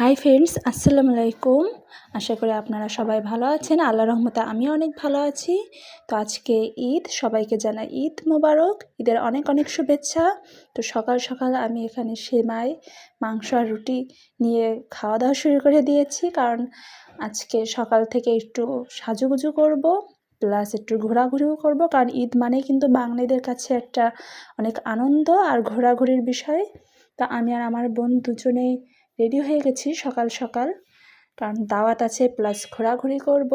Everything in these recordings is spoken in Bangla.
হাই ফ্রেন্ডস, আসসালামু আলাইকুম। আশা করি আপনারা সবাই ভালো আছেন। আল্লাহর রহমতে আমিও অনেক ভালো আছি। তো আজকে ঈদ, সবাইকে জানাই ঈদ মোবারক, ঈদের অনেক অনেক শুভেচ্ছা। তো সকাল সকাল আমি এখানে সেমাই, মাংস আর রুটি নিয়ে খাওয়া দাওয়া শুরু করে দিয়েছি, কারণ আজকে সকাল থেকে একটু সাজুগুজু করব, প্লাস একটু ঘোরাঘুরিও করব, কারণ ঈদ মানে কিন্তু বাঙালিদের কাছে একটা অনেক আনন্দ আর ঘোরাঘুরির বিষয়। তা আমি আর আমার বোন দুজনেই রেডি হয়ে গেছি সকাল সকাল, কারণ দাওয়াত আছে প্লাস ঘোরাঘুরি করব।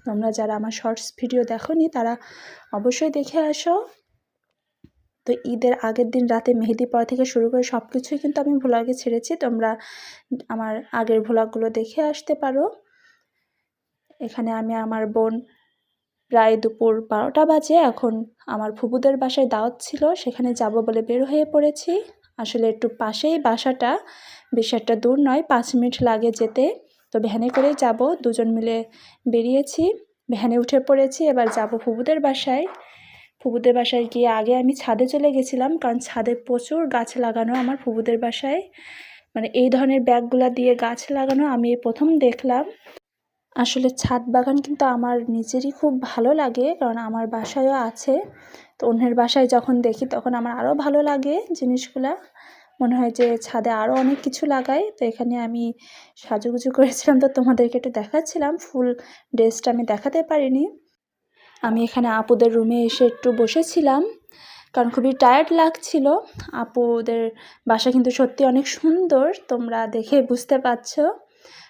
তোমরা যারা আমার শর্টস ভিডিও দেখোনি তারা অবশ্যই দেখে আসো। তো ঈদের আগের দিন রাতে মেহেদি পড়া থেকে শুরু করে সব কিছুই কিন্তু আমি ভ্লগে ছেড়েছি, তোমরা আমার আগের ভ্লগগুলো দেখে আসতে পারো। এখানে আমি আমার বোন প্রায় দুপুর 12টা বাজে, এখন আমার ফুপুদের বাসায় দাওয়াত ছিল, সেখানে যাব বলে বের হয়ে পড়েছি। আসলে একটু পাশেই বাসাটা, বেশি একটা দূর নয়, 5 মিনিট লাগে যেতে। তো ভ্যানে করেই যাব, দুজন মিলে বেরিয়েছি, ভ্যানে উঠে পড়েছি। এবার যাব ফুপুদের বাসায়। ফুপুদের বাসায় গিয়ে আগে আমি ছাদে চলে গেছিলাম, কারণ ছাদে প্রচুর গাছ লাগানো আমার ফুপুদের বাসায়, মানে এই ধরনের ব্যাগগুলা দিয়ে গাছ লাগানো আমি প্রথম দেখলাম। আসলে ছাদ বাগান কিন্তু আমার নিজেরই খুব ভালো লাগে, কারণ আমার বাসায়ও আছে। তো অন্যের বাসায় যখন দেখি তখন আমার আরও ভালো লাগে জিনিসগুলা, মনে হয় যে ছাদে আরও অনেক কিছু লাগাই। তো এখানে আমি সাজুগুজু করেছিলাম, তো তোমাদেরকে একটু দেখাচ্ছিলাম, ফুল ড্রেসটা আমি দেখাতে পারিনি। আমি এখানে আপুদের রুমে এসে একটু বসেছিলাম, কারণ খুবই টায়ার্ড লাগছিল। আপুদের বাসা কিন্তু সত্যি অনেক সুন্দর, তোমরা দেখে বুঝতে পারছো।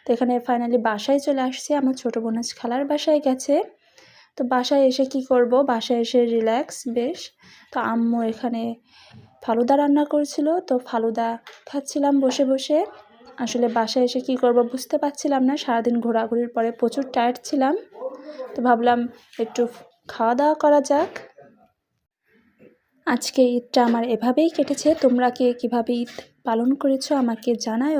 তো এখানে ফাইনালি বাসায় চলে আসছি, আমার ছোটো বোন আজ খালার বাসায় গেছে। তো বাসায় এসে কি করব, বাসায় এসে রিল্যাক্স বেশ। তো আম্মু এখানে ফালুদা রান্না করেছিল, তো ফালুদা খাচ্ছিলাম বসে বসে। আসলে বাসায় এসে কি করব বুঝতে পারছিলাম না, সারাদিন ঘোরাঘুরির পরে প্রচুর টায়ার্ড ছিলাম। তো ভাবলাম একটু খাওয়া দাওয়া করা যাক। আজকে ঈদটা আমার এভাবেই কেটেছে। তোমরা কে কীভাবে ঈদ পালন করেছো আমাকে জানাও।